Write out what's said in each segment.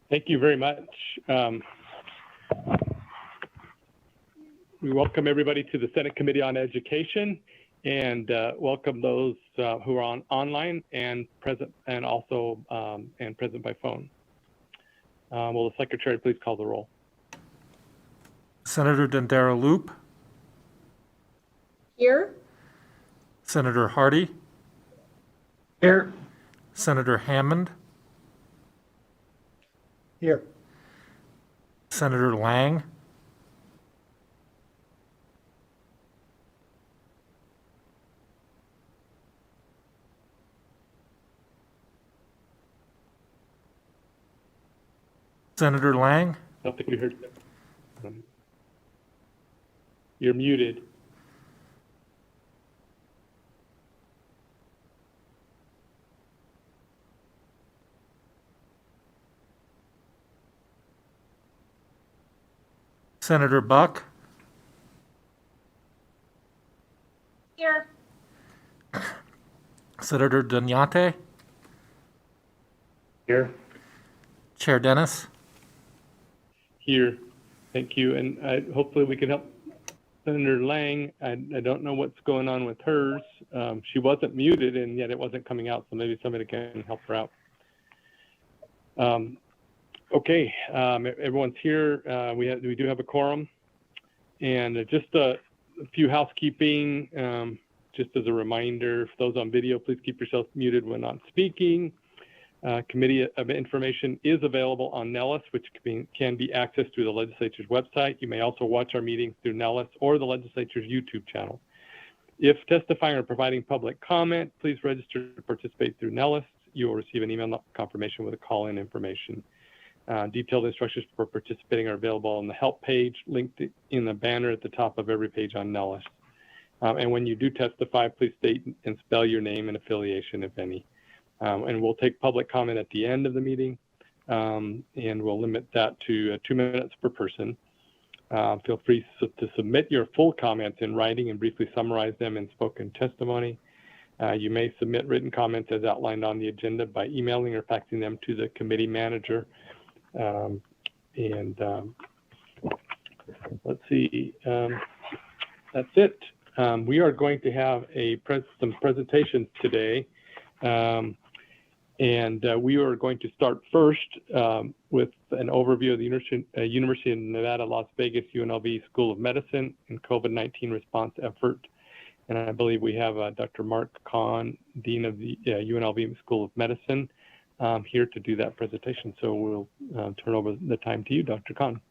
Thank you very much. We welcome everybody to the Senate Committee on Education, and welcome those who are online and present, and also present by phone. Will the Secretary please call the roll? Senator Dendera-Loop. Here. Senator Hardy. Here. Senator Hammond. Here. Senator Lang. Senator Lang. I don't think we heard that. You're muted. Senator Buck. Here. Senator Dunyate. Here. Chair Dennis. Here. Thank you. And hopefully we can help Senator Lang. I don't know what's going on with hers. She wasn't muted and yet it wasn't coming out, so maybe somebody can help her out. Okay, everyone's here. We do have a quorum, and just a few housekeeping. Just as a reminder, for those on video, please keep yourself muted when not speaking. Committee of information is available on Nellis, which can be accessed through the legislature's website. You may also watch our meetings through Nellis or the legislature's YouTube channel. If testifying or providing public comment, please register to participate through Nellis. You will receive an email confirmation with a call-in information. Detailed instructions for participating are available on the help page linked in the banner at the top of every page on Nellis. And when you do testify, please state and spell your name and affiliation, if any. And we'll take public comment at the end of the meeting, and we'll limit that to 2 minutes per person. Feel free to submit your full comments in writing and briefly summarize them in spoken testimony. You may submit written comments as outlined on the agenda by emailing or faxing them to the committee manager. Let's see, that's it. We are going to have some presentations today. We are going to start first with an overview of the University of Nevada, Las Vegas, UNLV School of Medicine and COVID-19 response effort. And I believe we have Dr. Mark Kahn, Dean of the UNLV School of Medicine, here to do that presentation. So we'll turn over the time to you, Dr. Kahn.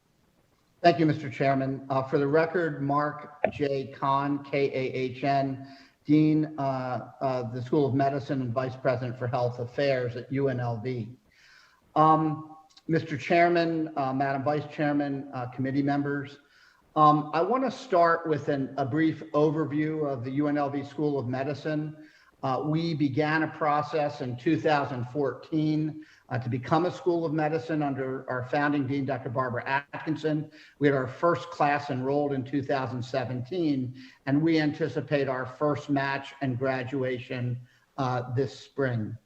Thank you, Mr. Chairman. For the record, Mark J. Kahn, K-A-H-N, Dean of the School of Medicine and Vice President for Health Affairs at UNLV. Mr. Chairman, Madam Vice Chairman, committee members, I want to start with a brief overview of the UNLV School of Medicine. We began a process in 2014 to become a School of Medicine under our founding dean, Dr. Barbara Atkinson. We had our first class enrolled in 2017, and we anticipate our first match and graduation this spring.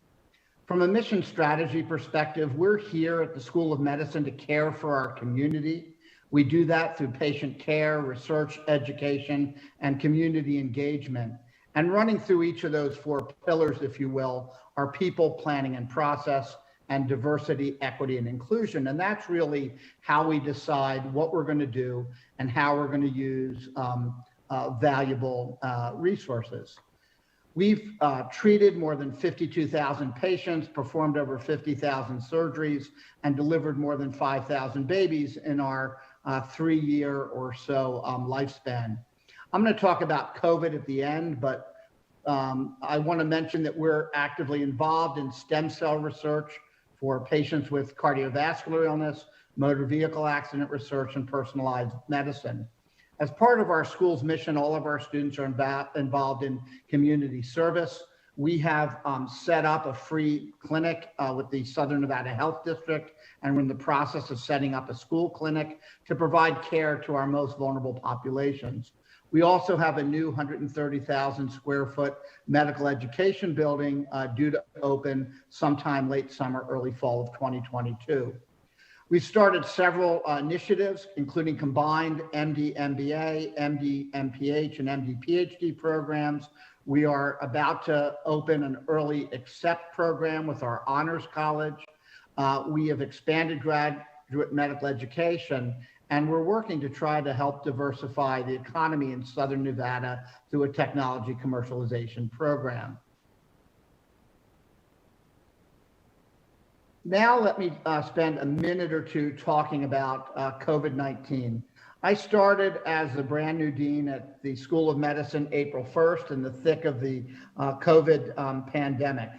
From a mission strategy perspective, we're here at the School of Medicine to care for our community. We do that through patient care, research, education, and community engagement. And running through each of those 4 pillars, if you will, are people, planning, and process, and diversity, equity, and inclusion. And that's really how we decide what we're going to do and how we're going to use valuable resources. We've treated more than 52,000 patients, performed over 50,000 surgeries, and delivered more than 5,000 babies in our 3-year or so lifespan. I'm going to talk about COVID at the end, but I want to mention that we're actively involved in stem cell research for patients with cardiovascular illness, motor vehicle accident research, and personalized medicine. As part of our school's mission, all of our students are involved in community service. We have set up a free clinic with the Southern Nevada Health District, and we're in the process of setting up a school clinic to provide care to our most vulnerable populations. We also have a new 130,000 square foot medical education building due to open sometime late summer, early fall of 2022. We started several initiatives, including combined MD MBA, MD MPH, and MD PhD programs. We are about to open an early accept program with our honors college. We have expanded graduate medical education, and we're working to try to help diversify the economy in Southern Nevada through a technology commercialization program. Now let me spend a minute or two talking about COVID-19. I started as the brand new dean at the School of Medicine April 1st in the thick of the COVID pandemic.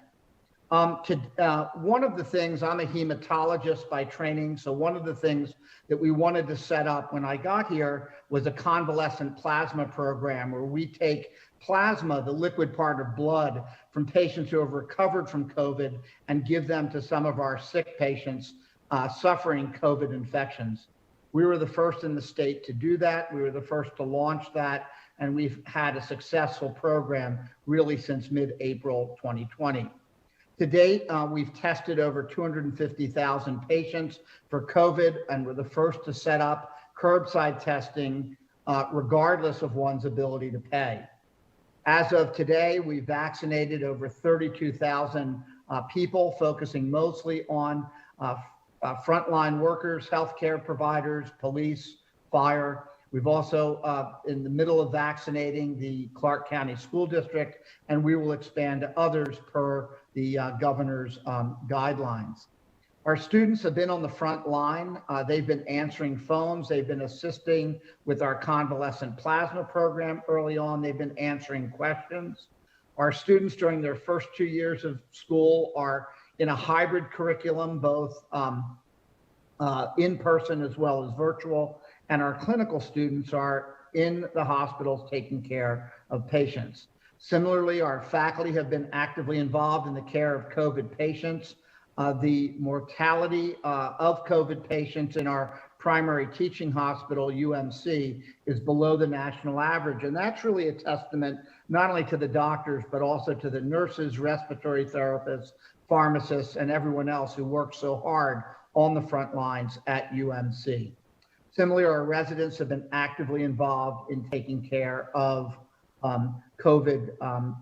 One of the things, I'm a hematologist by training, so one of the things that we wanted to set up when I got here was a convalescent plasma program where we take plasma, the liquid part of blood, from patients who have recovered from COVID and give them to some of our sick patients suffering COVID infections. We were the first in the state to do that. We were the first to launch that, and we've had a successful program really since mid-April 2020. To date, we've tested over 250,000 patients for COVID, and we're the first to set up curbside testing regardless of one's ability to pay. As of today, we've vaccinated over 32,000 people, focusing mostly on frontline workers, healthcare providers, police, fire. We've also in the middle of vaccinating the Clark County School District, and we will expand to others per the governor's guidelines. Our students have been on the front line. They've been answering phones. They've been assisting with our convalescent plasma program early on. They've been answering questions. Our students during their first 2 years of school are in a hybrid curriculum, both in person as well as virtual. And our clinical students are in the hospitals taking care of patients. Similarly, our faculty have been actively involved in the care of COVID patients. The mortality of COVID patients in our primary teaching hospital, UMC, is below the national average. And that's really a testament not only to the doctors, but also to the nurses, respiratory therapists, pharmacists, and everyone else who works so hard on the front lines at UMC. Similarly, our residents have been actively involved in taking care of COVID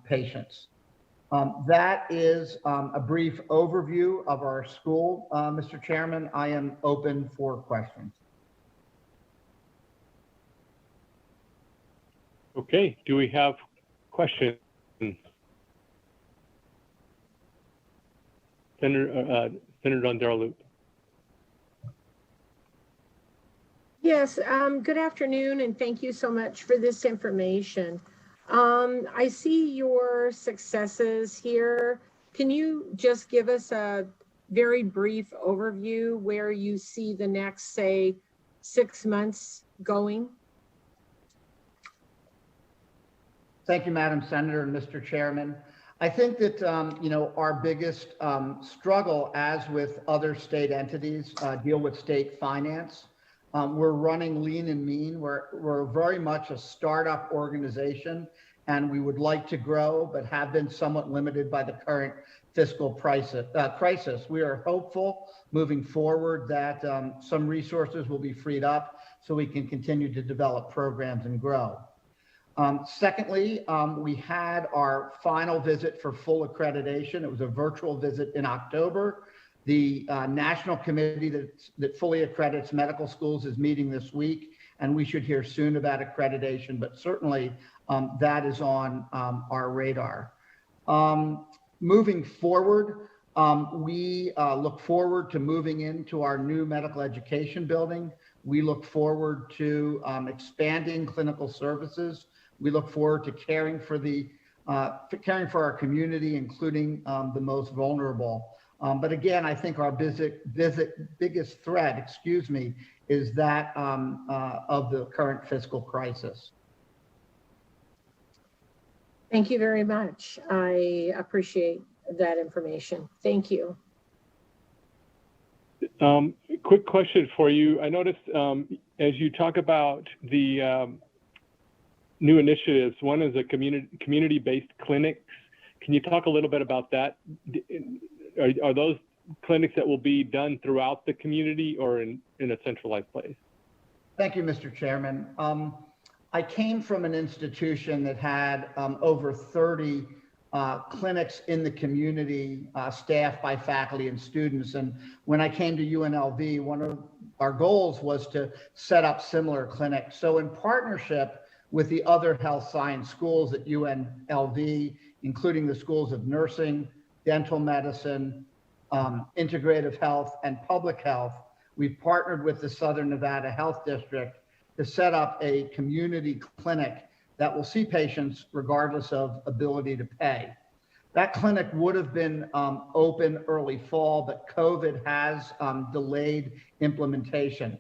patients. That is a brief overview of our school. Mr. Chairman, I am open for questions. Okay, do we have questions? Senator Dondarloop. Yes, good afternoon, and thank you so much for this information. I see your successes here. Can you just give us a very brief overview where you see the next, say, 6 months going? Thank you, Madam Senator and Mr. Chairman. I think that our biggest struggle, as with other state entities, deal with state finance. We're running lean and mean. We're very much a startup organization, and we would like to grow, but have been somewhat limited by the current fiscal crisis. We are hopeful moving forward that some resources will be freed up so we can continue to develop programs and grow. Secondly, we had our final visit for full accreditation. It was a virtual visit in October. The national committee that fully accredits medical schools is meeting this week, and we should hear soon about accreditation, but certainly that is on our radar. Moving forward, we look forward to moving into our new medical education building. We look forward to expanding clinical services. We look forward to caring for our community, including the most vulnerable. But again, I think our biggest threat, is that of the current fiscal crisis. Thank you very much. I appreciate that information. Thank you. Quick question for you. I noticed as you talk about the new initiatives, one is a community-based clinics. Can you talk a little bit about that? Are those clinics that will be done throughout the community or in a centralized place? Thank you, Mr. Chairman. I came from an institution that had over 30 clinics in the community, staffed by faculty and students. And when I came to UNLV, one of our goals was to set up similar clinics. So in partnership with the other health science schools at UNLV, including the schools of nursing, dental medicine, integrative health, and public health, we've partnered with the Southern Nevada Health District to set up a community clinic that will see patients regardless of ability to pay. That clinic would have been open early fall, but COVID has delayed implementation.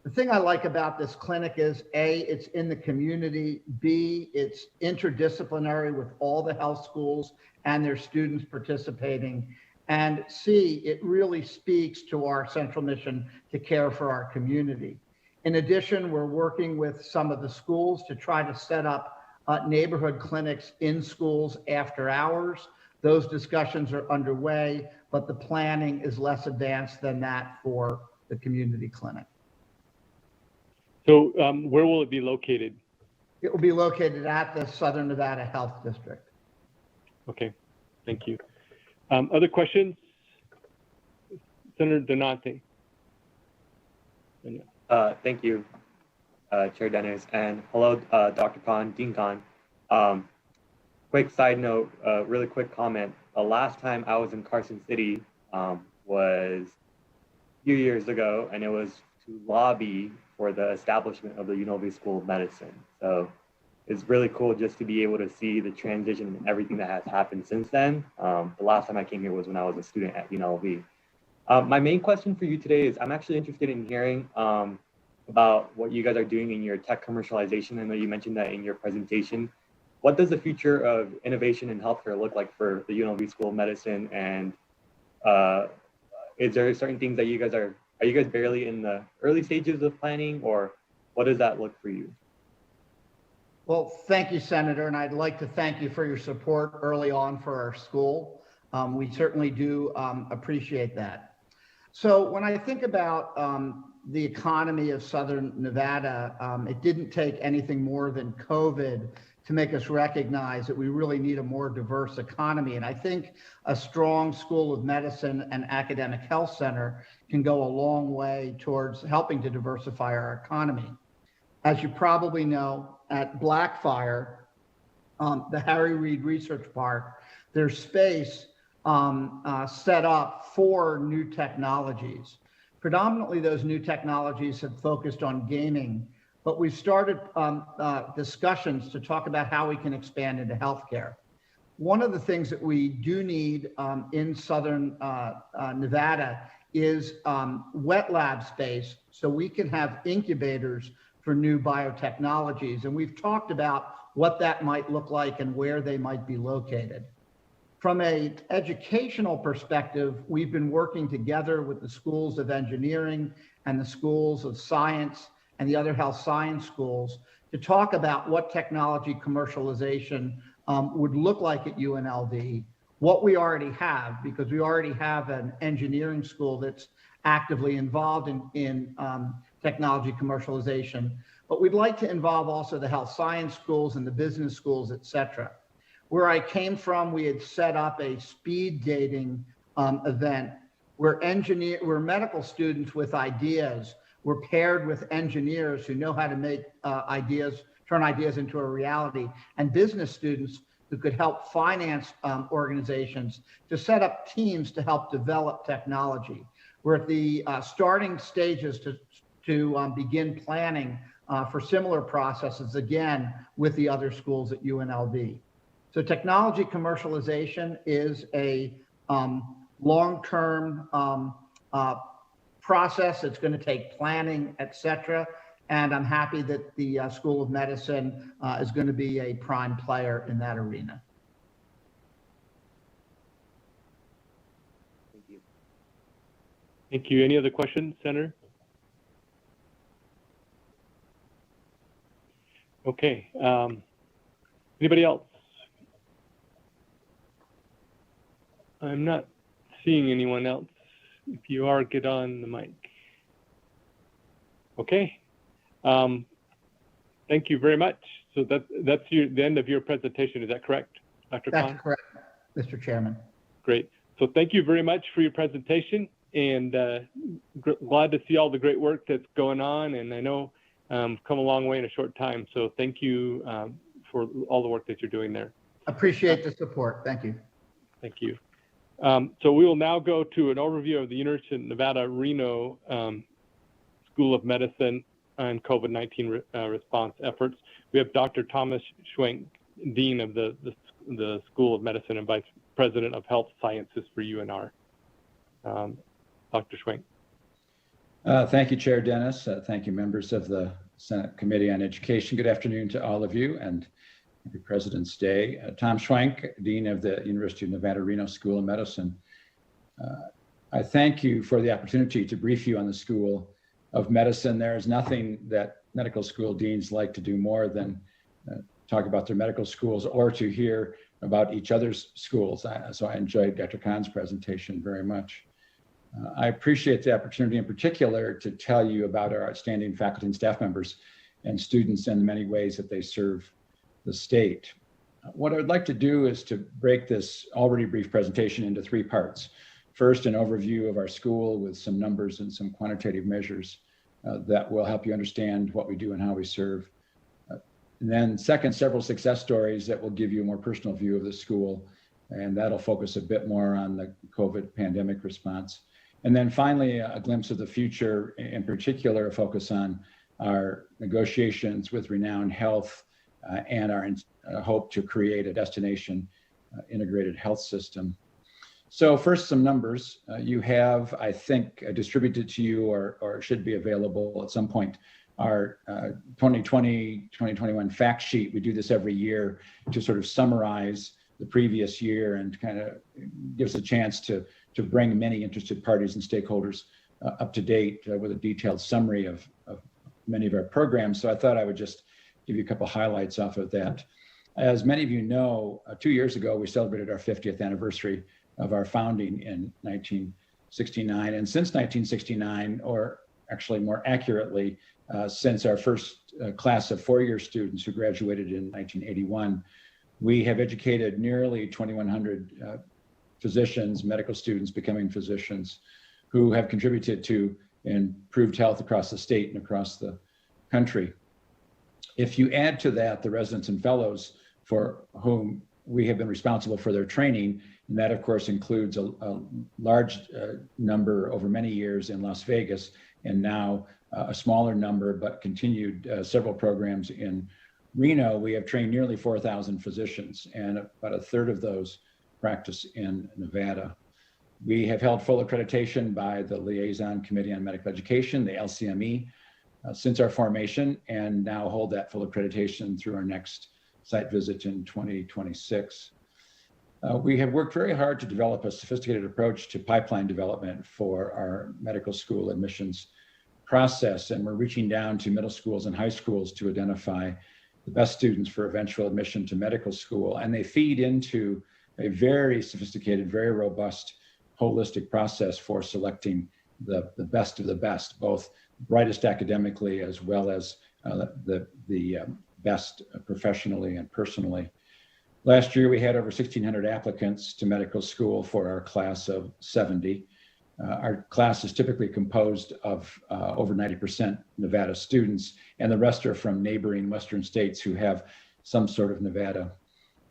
The thing I like about this clinic is A, it's in the community, B, it's interdisciplinary with all the health schools and their students participating, and C, it really speaks to our central mission to care for our community. In addition, we're working with some of the schools to try to set up neighborhood clinics in schools after hours. Those discussions are underway, but the planning is less advanced than that for the community clinic. So where will it be located? It will be located at the Southern Nevada Health District. Okay, thank you. Other questions? Senator Donate. Thank you, Chair Dennis, and hello, Dr. Khan, Dean Khan. Quick side note, really quick comment. The last time I was in Carson City was a few years ago, and it was to lobby for the establishment of the UNLV School of Medicine. So it's really cool just to be able to see the transition and everything that has happened since then. The last time I came here was when I was a student at UNLV. My main question for you today is I'm actually interested in hearing about what you guys are doing in your tech commercialization. I know you mentioned that in your presentation. What does the future of innovation in healthcare look like for the UNLV School of Medicine? And is there certain things that you guys are you guys barely in the early stages of planning, or what does that look for you? Well, thank you, Senator, and I'd like to thank you for your support early on for our school. We certainly do appreciate that. So when I think about the economy of Southern Nevada, it didn't take anything more than COVID to make us recognize that we really need a more diverse economy. And I think a strong School of Medicine and academic health center can go a long way towards helping to diversify our economy. As you probably know, at Blackfire, the Harry Reid Research Park, there's space set up for new technologies. Predominantly, those new technologies have focused on gaming, but we've started discussions to talk about how we can expand into healthcare. One of the things that we do need in Southern Nevada is wet lab space so we can have incubators for new biotechnologies. And we've talked about what that might look like and where they might be located. From an educational perspective, we've been working together with the schools of engineering and the schools of science and the other health science schools to talk about what technology commercialization would look like at UNLV, what we already have, because we already have an engineering school that's actively involved in technology commercialization, but we'd like to involve also the health science schools and the business schools, et cetera. Where I came from, we had set up a speed dating event where medical students with ideas were paired with engineers who know how to make turn ideas into a reality, and business students who could help finance organizations to set up teams to help develop technology. We're at the starting stages to begin planning for similar processes, again, with the other schools at UNLV. So technology commercialization is a long-term process. It's going to take planning, et cetera. And I'm happy that the School of Medicine is going to be a prime player in that arena. Thank you. Thank you. Any other questions, Senator? Okay. Anybody else? I'm not seeing anyone else. If you are, get on the mic. Okay. Thank you very much. So that's the end of your presentation. Is that correct, Dr. Khan? That's correct, Mr. Chairman. Great. So thank you very much for your presentation, and glad to see all the great work that's going on. And I know come a long way in a short time. So thank you for all the work that you're doing there. Appreciate the support. Thank you. Thank you. So we will now go to an overview of the University of Nevada, Reno School of Medicine and COVID-19 response efforts. We have Dr. Thomas Schwenk, Dean of the School of Medicine and Vice President of Health Sciences for UNR. Dr. Schwenk. Thank you, Chair Dennis. Thank you, members of the Senate Committee on Education. Good afternoon to all of you, and happy President's Day. Tom Schwenk, Dean of the University of Nevada, Reno School of Medicine. I thank you for the opportunity to brief you on the School of Medicine. There is nothing that medical school deans like to do more than talk about their medical schools or to hear about each other's schools. So I enjoyed Dr. Khan's presentation very much. I appreciate the opportunity in particular to tell you about our outstanding faculty and staff members and students and the many ways that they serve the state. What I would like to do is to break this already brief presentation into three parts. First, an overview of our school with some numbers and some quantitative measures that will help you understand what we do and how we serve. And then second, several success stories that will give you a more personal view of the school, and that'll focus a bit more on the COVID pandemic response. And then finally, a glimpse of the future, in particular, a focus on our negotiations with Renowned Health and our hope to create a destination integrated health system. So first, some numbers. You have, I think, distributed to you or should be available at some point, our 2020-2021 fact sheet. We do this every year to sort of summarize the previous year and kind of gives a chance to bring many interested parties and stakeholders up to date with a detailed summary of many of our programs. So I thought I would just give you a couple highlights off of that. As many of you know, 2 years ago, we celebrated our 50th anniversary of our founding in 1969. And since 1969, or actually more accurately, since our first class of four-year students who graduated in 1981, we have educated nearly 2,100 physicians, medical students becoming physicians, who have contributed to improved health across the state and across the country. If you add to that the residents and fellows for whom we have been responsible for their training, and that of course includes a large number over many years in Las Vegas, and now a smaller number, but continued several programs in Reno, we have trained nearly 4,000 physicians, and about a third of those practice in Nevada. We have held full accreditation by the Liaison Committee on Medical Education, the LCME, since our formation, and now hold that full accreditation through our next site visit in 2026. We have worked very hard to develop a sophisticated approach to pipeline development for our medical school admissions process, and we're reaching down to middle schools and high schools to identify the best students for eventual admission to medical school. And they feed into a very sophisticated, very robust, holistic process for selecting the best of the best, both brightest academically as well as the best professionally and personally. Last year, we had over 1,600 applicants to medical school for our class of 70. Our class is typically composed of over 90% Nevada students, and the rest are from neighboring Western states who have some sort of Nevada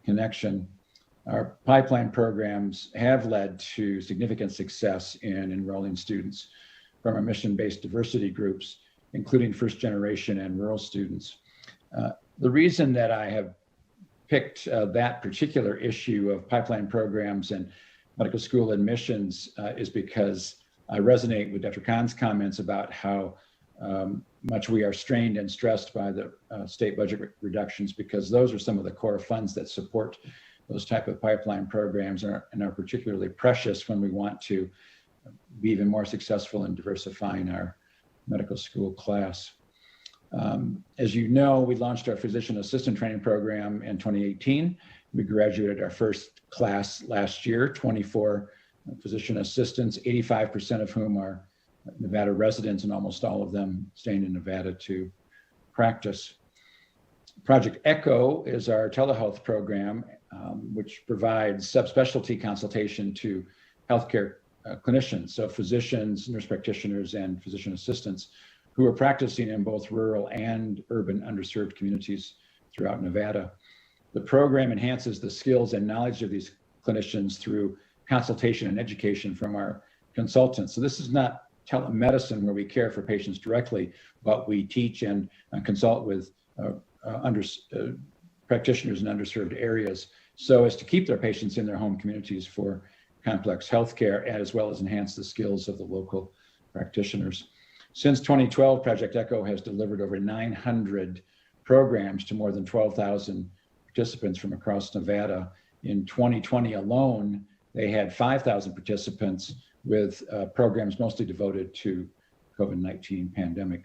connection. Our pipeline programs have led to significant success in enrolling students from our mission-based diversity groups, including first generation and rural students. The reason that I have picked that particular issue of pipeline programs and medical school admissions is because I resonate with Dr. Khan's comments about how much we are strained and stressed by the state budget reductions, because those are some of the core funds that support those type of pipeline programs and are particularly precious when we want to be even more successful in diversifying our medical school class. As you know, we launched our physician assistant training program in 2018. We graduated our first class last year, 24 physician assistants, 85% of whom are Nevada residents, and almost all of them staying in Nevada to practice. Project ECHO is our telehealth program, which provides subspecialty consultation to healthcare clinicians, so physicians, nurse practitioners, and physician assistants who are practicing in both rural and urban underserved communities throughout Nevada. The program enhances the skills and knowledge of these clinicians through consultation and education from our consultants. So this is not telemedicine where we care for patients directly, but we teach and consult with practitioners in underserved areas so as to keep their patients in their home communities for complex healthcare, as well as enhance the skills of the local practitioners. Since 2012, Project ECHO has delivered over 900 programs to more than 12,000 participants from across Nevada. In 2020 alone, they had 5,000 participants with programs mostly devoted to COVID-19 pandemic.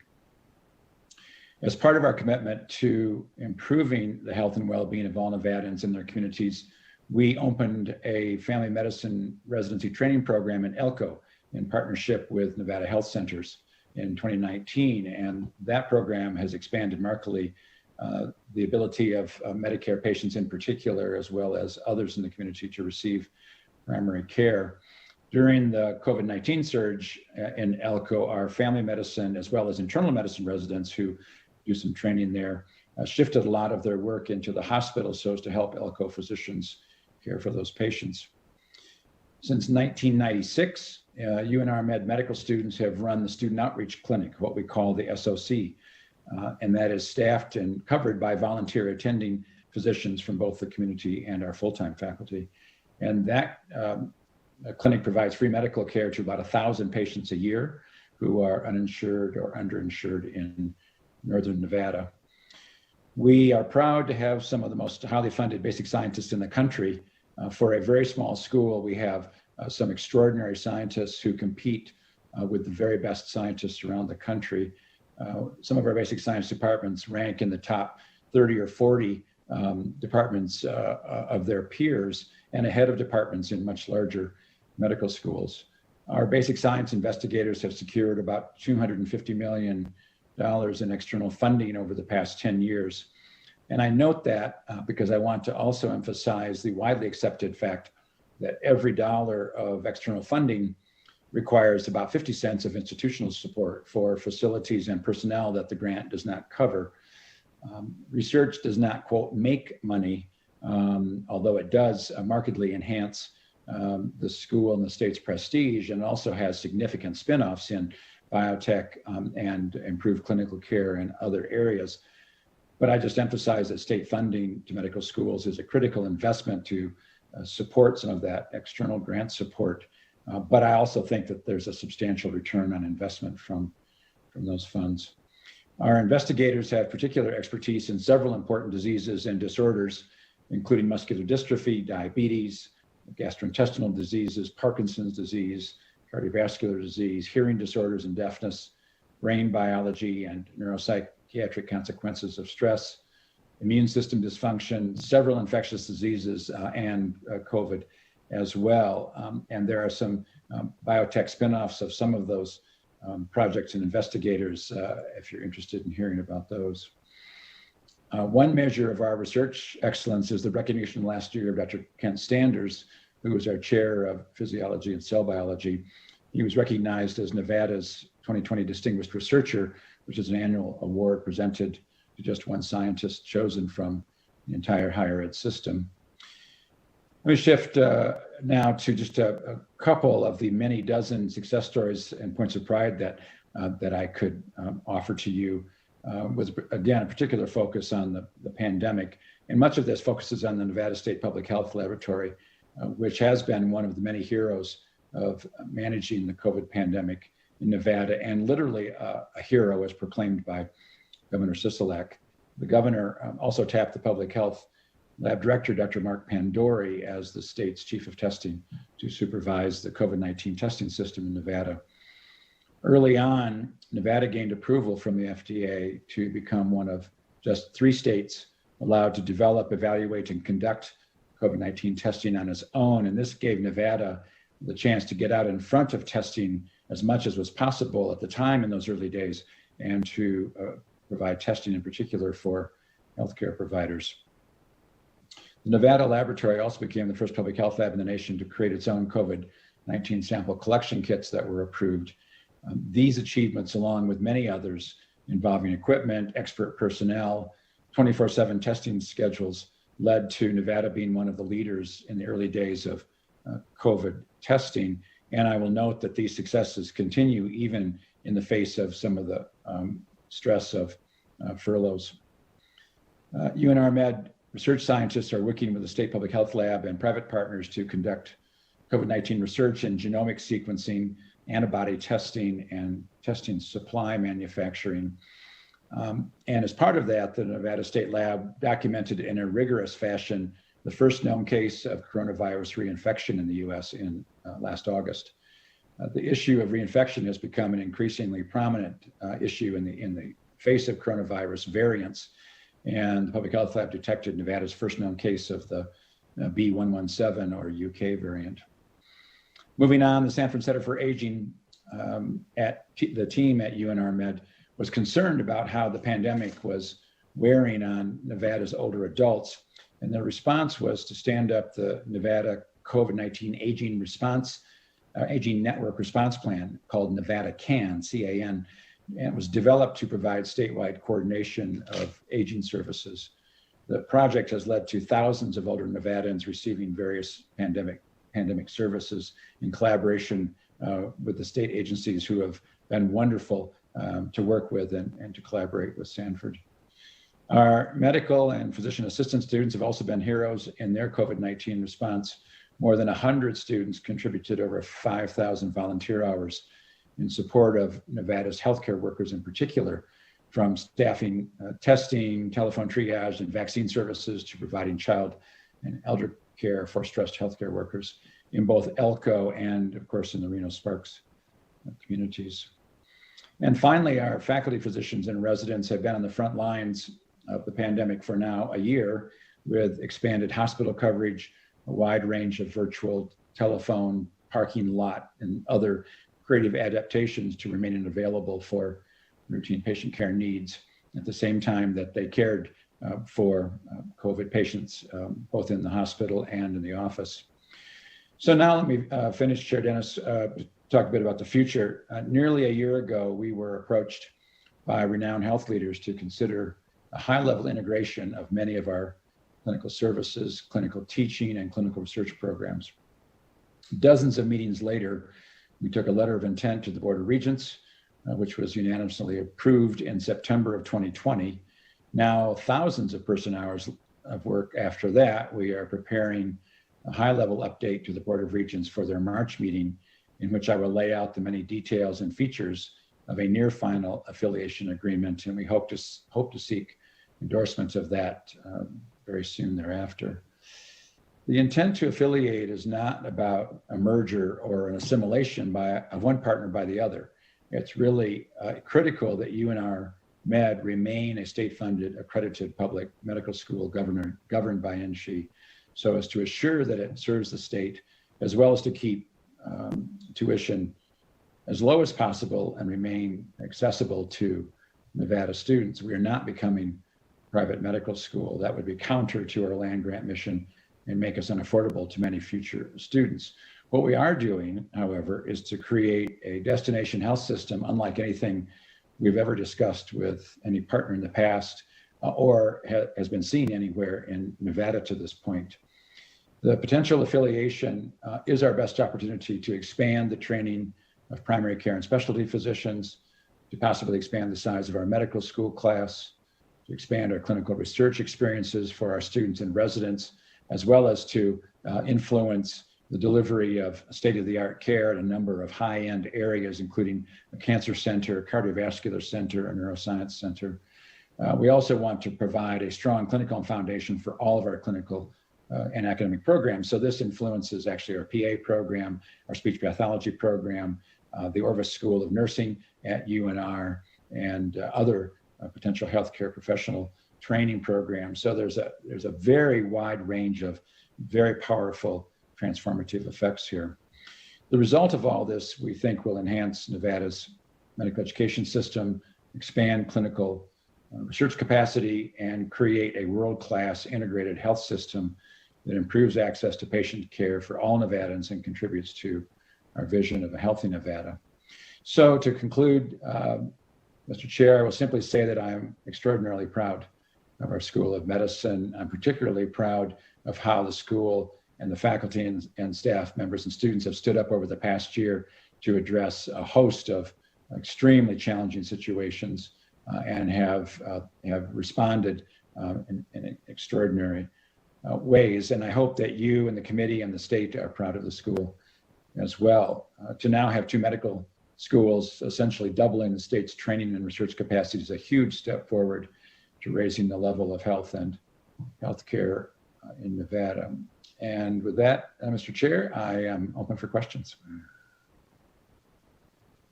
As part of our commitment to improving the health and well-being of all Nevadans and their communities, we opened a family medicine residency training program in Elko in partnership with Nevada Health Centers in 2019. And that program has expanded markedly the ability of Medicare patients in particular, as well as others in the community, to receive primary care. During the COVID-19 surge in Elko, our family medicine as well as internal medicine residents who do some training there shifted a lot of their work into the hospital so as to help Elko physicians care for those patients. Since 1996, UNR Med medical students have run the Student Outreach Clinic, what we call the SOC, and that is staffed and covered by volunteer attending physicians from both the community and our full-time faculty. And that clinic provides free medical care to about 1,000 patients a year who are uninsured or underinsured in Northern Nevada. We are proud to have some of the most highly funded basic scientists in the country. For a very small school, we have some extraordinary scientists who compete with the very best scientists around the country. Some of our basic science departments rank in the top 30 or 40 departments of their peers and ahead of departments in much larger medical schools. Our basic science investigators have secured about $250 million in external funding over the past 10 years. And I note that because I want to also emphasize the widely accepted fact that every dollar of external funding requires about 50 cents of institutional support for facilities and personnel that the grant does not cover. Research does not, quote, make money, although it does markedly enhance the school and the state's prestige, and also has significant spin-offs in biotech and improved clinical care in other areas. But I just emphasize that state funding to medical schools is a critical investment to support some of that external grant support. But I also think that there's a substantial return on investment from those funds. Our investigators have particular expertise in several important diseases and disorders, including muscular dystrophy, diabetes, gastrointestinal diseases, Parkinson's disease, cardiovascular disease, hearing disorders and deafness, brain biology and neuropsychiatric consequences of stress, immune system dysfunction, several infectious diseases, and COVID as well. And there are some biotech spinoffs of some of those projects and investigators, if you're interested in hearing about those. One measure of our research excellence is the recognition last year of Dr. Kent Standers, who was our chair of physiology and cell biology. He was recognized as Nevada's 2020 Distinguished Researcher, which is an annual award presented to just one scientist chosen from the entire higher ed system. Let me shift now to just a couple of the many dozen success stories and points of pride that I could offer to you, with, again, a particular focus on the pandemic. And much of this focuses on the Nevada State Public Health Laboratory, which has been one of the many heroes of managing the COVID pandemic in Nevada, and literally a hero as proclaimed by Governor Sisolak. The governor also tapped the public health lab director, Dr. Mark Pandori, as the state's chief of testing to supervise the COVID-19 testing system in Nevada. Early on, Nevada gained approval from the FDA to become one of just 3 states allowed to develop, evaluate, and conduct COVID-19 testing on its own. And this gave Nevada the chance to get out in front of testing as much as was possible at the time in those early days, and to provide testing in particular for healthcare providers. The Nevada laboratory also became the first public health lab in the nation to create its own COVID-19 sample collection kits that were approved. These achievements, along with many others involving equipment, expert personnel, 24/7 testing schedules, led to Nevada being one of the leaders in the early days of COVID testing. And I will note that these successes continue even in the face of some of the stress of furloughs. UNR Med research scientists are working with the State Public Health Lab and private partners to conduct COVID-19 research in genomic sequencing, antibody testing, and testing supply manufacturing. And as part of that, the Nevada State Lab documented in a rigorous fashion the first known case of coronavirus reinfection in the US in last August. The issue of reinfection has become an increasingly prominent issue in the face of coronavirus variants. And the Public Health Lab detected Nevada's first known case of the B117 or UK variant. Moving on, the Sanford Center for Aging the team at UNR Med was concerned about how the pandemic was wearing on Nevada's older adults. And the response was to stand up the Nevada COVID-19 Aging Network Response Plan called Nevada CAN, C-A-N, and it was developed to provide statewide coordination of aging services. The project has led to thousands of older Nevadans receiving various pandemic services in collaboration with the state agencies who have been wonderful to work with and to collaborate with Sanford. Our medical and physician assistant students have also been heroes in their COVID-19 response. More than 100 students contributed over 5,000 volunteer hours in support of Nevada's healthcare workers in particular, from staffing testing, telephone triage, and vaccine services to providing child and elder care for stressed healthcare workers in both Elko and, of course, in the Reno Sparks communities. And finally, our faculty physicians and residents have been on the front lines of the pandemic for now a year, with expanded hospital coverage, a wide range of virtual telephone, parking lot, and other creative adaptations to remaining available for routine patient care needs at the same time that they cared for COVID patients, both in the hospital and in the office. So now let me finish, Chair Dennis, to talk a bit about the future. Nearly a year ago, we were approached by renowned health leaders to consider a high-level integration of many of our clinical services, clinical teaching, and clinical research programs. Dozens of meetings later, we took a letter of intent to the Board of Regents, which was unanimously approved in September of 2020. Now, thousands of person hours of work after that, we are preparing a high-level update to the Board of Regents for their March meeting, in which I will lay out the many details and features of a near final affiliation agreement, and we hope to seek endorsement of that very soon thereafter. The intent to affiliate is not about a merger or an assimilation of one partner by the other. It's really critical that UNR Med remain a state-funded, accredited public medical school governed by NSHE, so as to assure that it serves the state, as well as to keep tuition as low as possible and remain accessible to Nevada students. We are not becoming a private medical school. That would be counter to our land grant mission and make us unaffordable to many future students. What we are doing, however, is to create a destination health system unlike anything we've ever discussed with any partner in the past or has been seen anywhere in Nevada to this point. The potential affiliation is our best opportunity to expand the training of primary care and specialty physicians, to possibly expand the size of our medical school class, to expand our clinical research experiences for our students and residents, as well as to influence the delivery of state-of-the-art care at a number of high-end areas, including a cancer center, cardiovascular center, a neuroscience center. We also want to provide a strong clinical foundation for all of our clinical and academic programs. So this influences actually our PA program, our speech pathology program, the Orvis School of Nursing at UNR, and other potential healthcare professional training programs. So there's a very wide range of very powerful transformative effects here. The result of all this, we think, will enhance Nevada's medical education system, expand clinical research capacity, and create a world-class integrated health system that improves access to patient care for all Nevadans and contributes to our vision of a healthy Nevada. So to conclude, Mr. Chair, I will simply say that I am extraordinarily proud of our School of Medicine. I'm particularly proud of how the school and the faculty and staff members and students have stood up over the past year to address a host of extremely challenging situations and have responded in extraordinary ways. And I hope that you and the committee and the state are proud of the school as well. To now have 2 medical schools, essentially doubling the state's training and research capacity, is a huge step forward to raising the level of health and healthcare in Nevada. And with that, Mr. Chair, I am open for questions.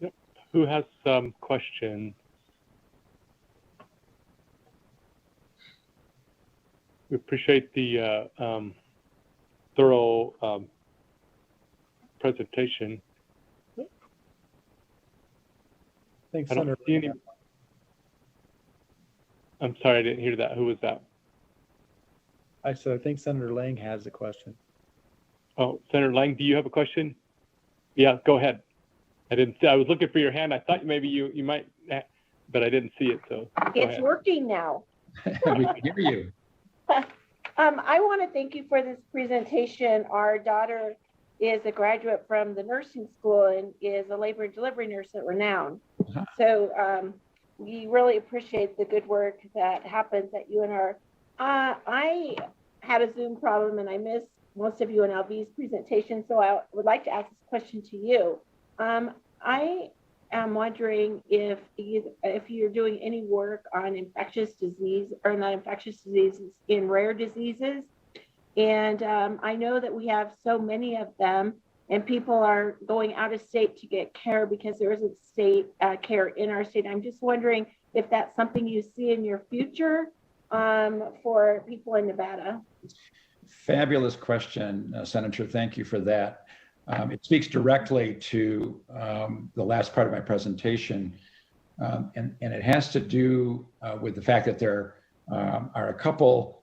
Yep. Who has some questions? We appreciate the thorough presentation. Thanks, I don't Senator. see any. I'm sorry, I didn't hear that. Who was that? I think Senator Lang has a question. Oh, Senator Lang, do you have a question? Yeah, go ahead. I didn't see. I was looking for your hand. I thought maybe you might, but I didn't see it. So go It's ahead. working now. We can hear you. I want to thank you for this presentation. Our daughter is a graduate from the nursing school and is a labor and delivery nurse at Reno. Uh-huh. So we really appreciate the good work that happens at UNR. I had a Zoom problem and I missed most of UNLV's presentation, so I would like to ask this question to you. I am wondering if you're doing any work on infectious disease or not infectious diseases in rare diseases. And I know that we have so many of them and people are going out of state to get care because there isn't state care in our state. I'm just wondering if that's something you see in your future for people in Nevada. Fabulous question, Senator. Thank you for that. It speaks directly to the last part of my presentation, and it has to do with the fact that there are a couple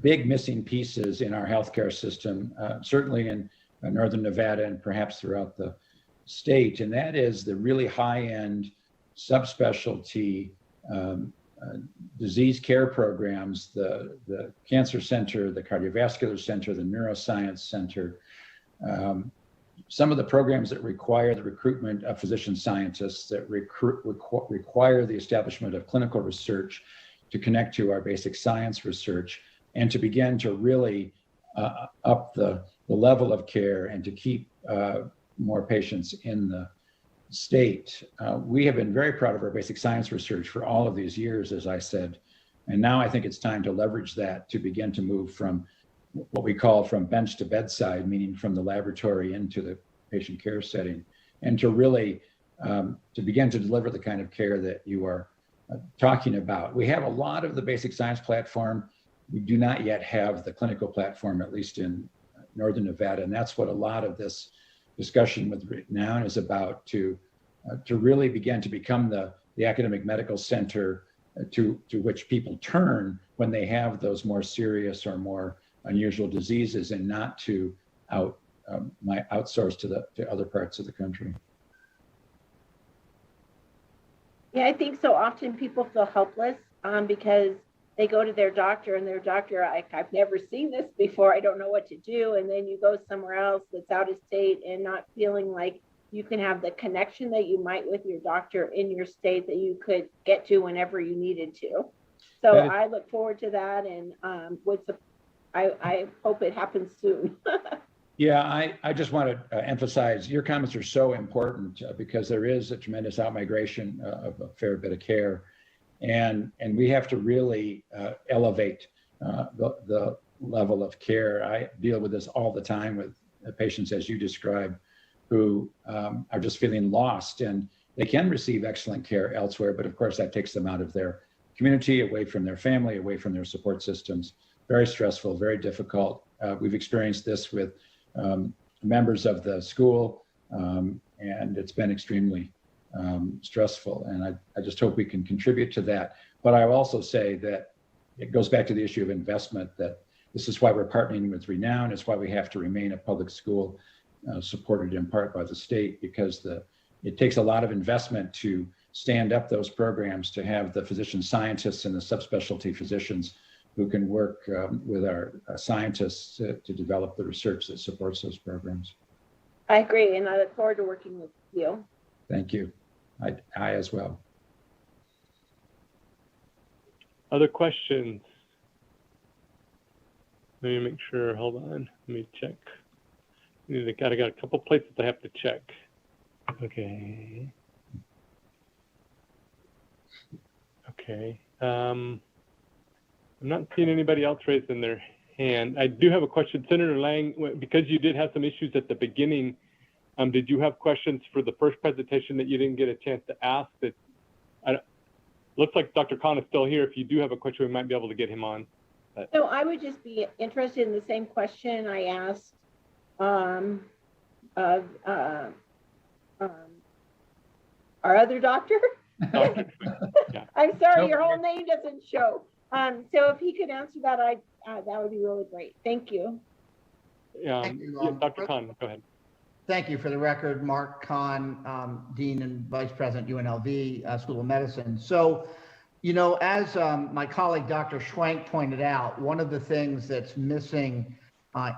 big missing pieces in our healthcare system, certainly in Northern Nevada and perhaps throughout the state, and that is the really high-end subspecialty disease care programs, the cancer center, the cardiovascular center, the neuroscience center, some of the programs that require the recruitment of physician scientists, that require the establishment of clinical research to connect to our basic science research and to begin to really up the level of care and to keep more patients in the state. We have been very proud of our basic science research for all of these years, as I said, and now I think it's time to leverage that to begin to move from what we call from bench to bedside, meaning from the laboratory into the patient care setting, and to really to begin to deliver the kind of care that you are talking about. We have a lot of the basic science platform. We do not yet have the clinical platform, at least in Northern Nevada, and that's what a lot of this discussion with Reno is about, to really begin to become the academic medical center to which people turn when they have those more serious or more unusual diseases, and not to outsource to other parts of the country. Yeah, I think so often people feel helpless because they go to their doctor and their doctor, I've never seen this before, I don't know what to do. And then you go somewhere else that's out of state and not feeling like you can have the connection that you might with your doctor in your state that you could get to whenever you needed to. So I look forward to that, and I hope it happens soon. Yeah, I just want to emphasize your comments are so important because there is a tremendous outmigration of a fair bit of care, and we have to really elevate the level of care. I deal with this all the time with patients, as you described, who are just feeling lost, and they can receive excellent care elsewhere, but of course that takes them out of their community, away from their family, away from their support systems. Very stressful, very difficult. We've experienced this with members of the school And it's been extremely stressful. And I just hope we can contribute to that. But I will also say that it goes back to the issue of investment, that this is why we're partnering with Reno. It's why we have to remain a public school supported in part by the state, because it takes a lot of investment to stand up those programs, to have the physician scientists and the subspecialty physicians who can work with our scientists to develop the research that supports those programs. I agree, and I look forward to working with you. Thank you. I as well. Other questions? Let me make sure, hold on, let me check. I got a couple places I have to check. Okay. Okay. I'm not seeing anybody else raising their hand. I do have a question. Senator Lang, because you did have some issues at the beginning, did you have questions for the first presentation that you didn't get a chance to ask? Looks like Dr. Khan is still here. If you do have a question, we might be able to get him on. So I would just be interested in the same question I asked of our other doctor. Yeah. I'm sorry, your whole name doesn't show. So if he could answer that, that would be really great. Thank you. Thank you. Yeah, Dr. Khan, go ahead. Thank you. For the record, Mark Kahn, Dean and Vice President, UNLV School of Medicine. So, you know, as my colleague, Dr. Schwenk pointed out, one of the things that's missing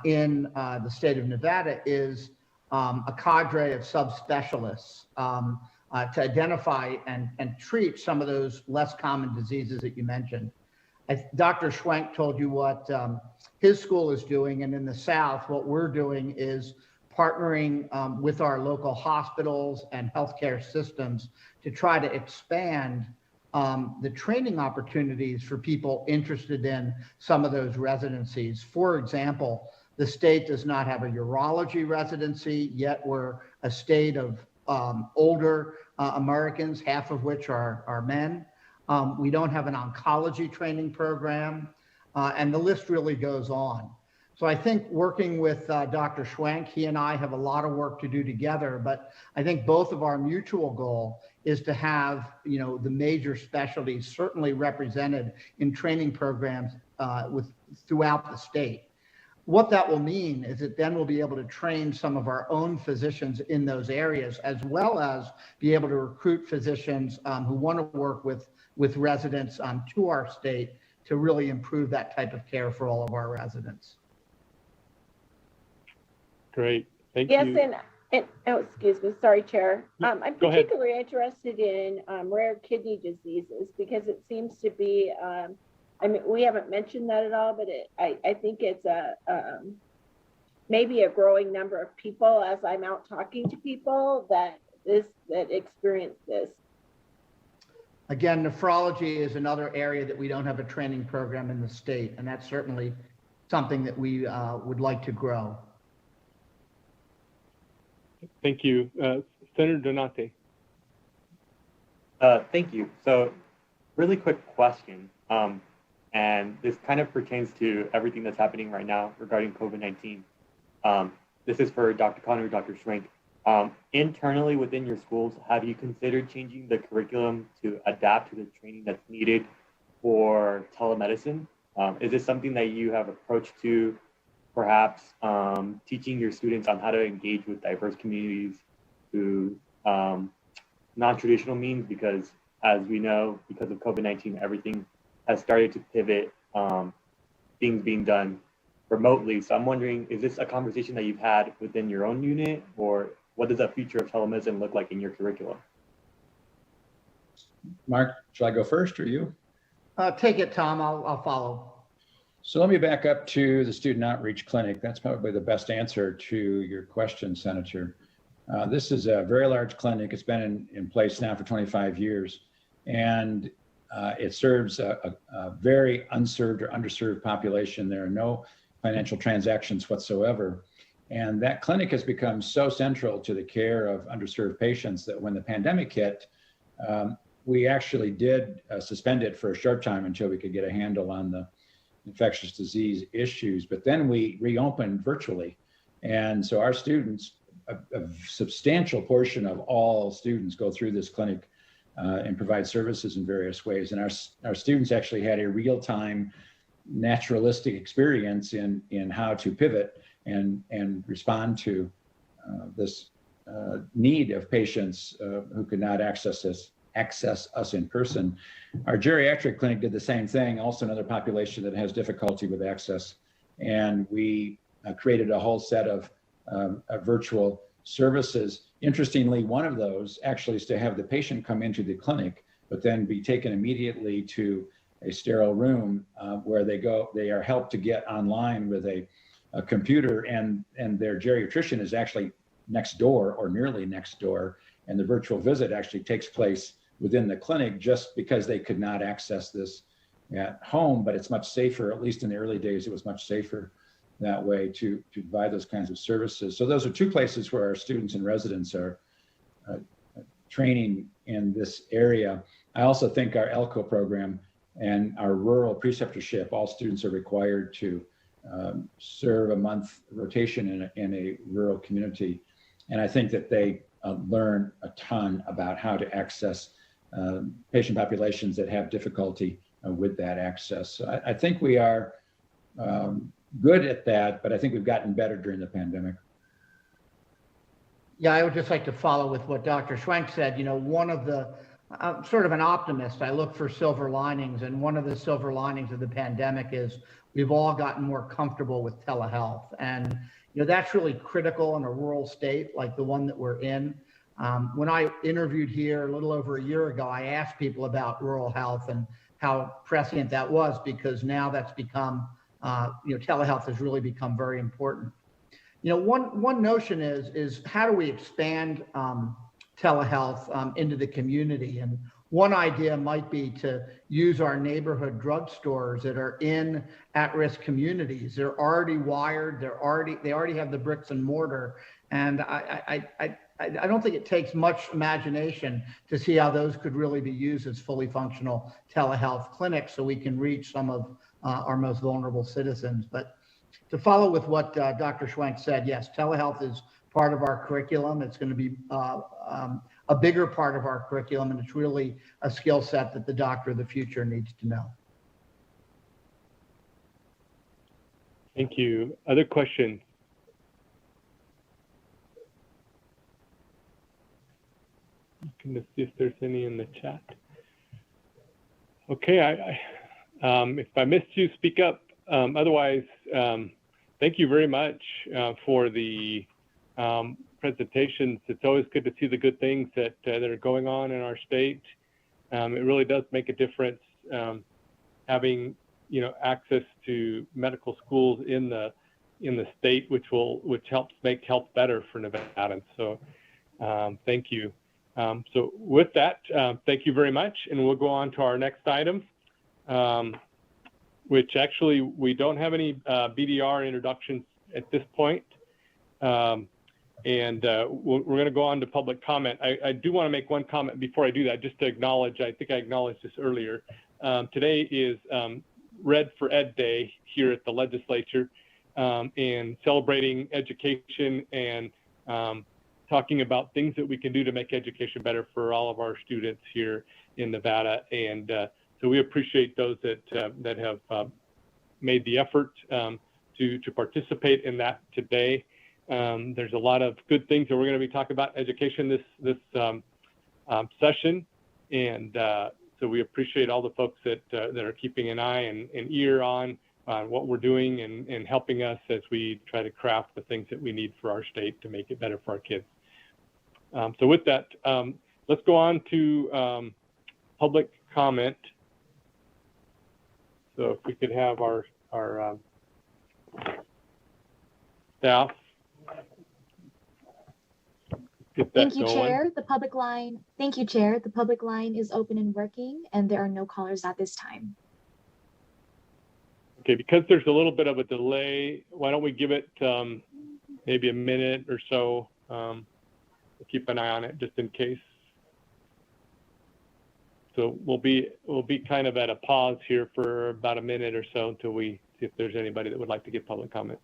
in the state of Nevada is a cadre of subspecialists to identify and treat some of those less common diseases that you mentioned. Dr. Schwenk told you what his school is doing, and in the South, what we're doing is partnering with our local hospitals and healthcare systems to try to expand the training opportunities for people interested in some of those residencies. For example, the state does not have a urology residency, yet we're a state of older Americans, half of which are men. We don't have an oncology training program, and the list really goes on. So I think working with Dr. Schwenk, he and I have a lot of work to do together, but I think both of our mutual goal is to have, you know, the major specialties certainly represented in training programs throughout the state. What that will mean is that then we'll be able to train some of our own physicians in those areas, as well as be able to recruit physicians who want to work with residents to our state to really improve that type of care for all of our residents. Great, thank you. Yes, and oh, excuse me, sorry, Chair. I'm Go ahead. particularly interested in rare kidney diseases because it seems to be, I mean, we haven't mentioned that at all, but I think it's maybe a growing number of people as I'm out talking to people that experience this. Again, nephrology is another area that we don't have a training program in the state, and that's certainly something that we would like to grow. Thank you. Senator Donate. Thank you. So really quick question. And this kind of pertains to everything that's happening right now regarding COVID-19. This is for Dr. Khan or Dr. Schwenk. Internally within your schools, have you considered changing the curriculum to adapt to the training that's needed for telemedicine? Is this something that you have approached to perhaps teaching your students on how to engage with diverse communities through non-traditional means? Because as we know, because of COVID-19, everything has started to pivot, things being done remotely. So I'm wondering, is this a conversation that you've had within your own unit, or what does that future of telemedicine look like in your curriculum? Mark, shall I go first or you? Take it, Tom. I'll follow. So let me back up to the Student Outreach Clinic. That's probably the best answer to your question, Senator. This is a very large clinic. It's been in place now for 25 years, and it serves a very unserved or underserved population. There are no financial transactions whatsoever. And that clinic has become so central to the care of underserved patients that when the pandemic hit, we actually did suspend it for a short time until we could get a handle on the infectious disease issues. But then we reopened virtually. And so our students a substantial portion of all students go through this clinic and provide services in various ways. And our students actually had a real-time naturalistic experience in how to pivot and respond to this need of patients who could not access us in person. Our geriatric clinic did the same thing, also another population that has difficulty with access. And we created a whole set of virtual services. Interestingly, one of those actually is to have the patient come into the clinic, but then be taken immediately to a sterile room where they are helped to get online with a computer, and their geriatrician is actually next door or nearly next door. And the virtual visit actually takes place within the clinic just because they could not access this at home, but it's much safer, at least in the early days, it was much safer that way to provide those kinds of services. So those are two places where our students and residents are training in this area. I also think our ELCO program and our rural preceptorship, all students are required to serve a month rotation in a rural community. And I think that they learn a ton about how to access patient populations that have difficulty with that access. So I think we are good at that, but I think we've gotten better during the pandemic. Yeah, I would just like to follow with what Dr. Schwenk said. You know, one of the, I'm sort of an optimist. I look for silver linings, and one of the silver linings of the pandemic is we've all gotten more comfortable with telehealth. And, you know, that's really critical in a rural state like the one that we're in. When I interviewed here a little over a year ago, I asked people about rural health and how prescient that was, because now that's become, you know, telehealth has really become very important. You know, one notion is how do we expand telehealth into the community? And one idea might be to use our neighborhood drugstores that are in at-risk communities. They're already wired. They already have the bricks and mortar. And I don't think it takes much imagination to see how those could really be used as fully functional telehealth clinics, so we can reach some of our most vulnerable citizens. But to follow with what Dr. Schwenk said, yes, telehealth is part of our curriculum. It's going to be a bigger part of our curriculum, and it's really a skill set that the doctor of the future needs to know. Thank you. Other questions? Looking to see if there's any in the chat. Okay, if I missed you, speak up. Otherwise, thank you very much for the presentations. It's always good to see the good things that are going on in our state. It really does make a difference having, you know, access to medical schools in the state, which helps make health better for Nevadans. So thank you. So with that, thank you very much, and we'll go on to our next item, which actually we don't have any BDR introductions at this point. And we're going to go on to public comment. I do want to make one comment before I do that, just to acknowledge, I think I acknowledged this earlier. Today is Red for Ed Day here at the legislature, and celebrating education and talking about things that we can do to make education better for all of our students here in Nevada. And so we appreciate those that have made the effort to participate in that today. There's a lot of good things that we're going to be talking about education this session, and so we appreciate all the folks that are keeping an eye and ear on what we're doing and helping us as we try to craft the things that we need for our state to make it better for our kids. So with that, let's go on to public comment. So if we could have our staff get that Thank you, going. Chair. The public line. Thank you, Chair. The public line is open and working, and there are no callers at this time. Okay, because there's a little bit of a delay, why don't we give it maybe a minute or so? We'll keep an eye on it just in case. So we'll be kind of at a pause here for about a minute or so until we see if there's anybody that would like to give public comment.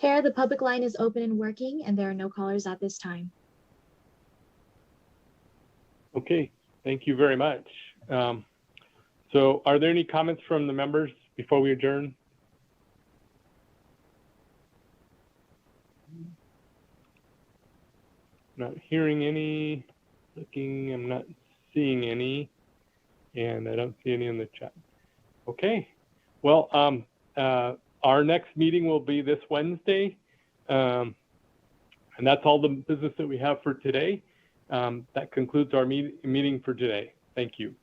Chair, the public line is open and working, and there are no callers at this time. Okay, thank you very much. So are there any comments from the members before we adjourn? Not hearing any, looking, I'm not seeing any, and I don't see any in the chat. Okay, well, our next meeting will be this Wednesday, and that's all the business that we have for today. That concludes our meeting for today. Thank you.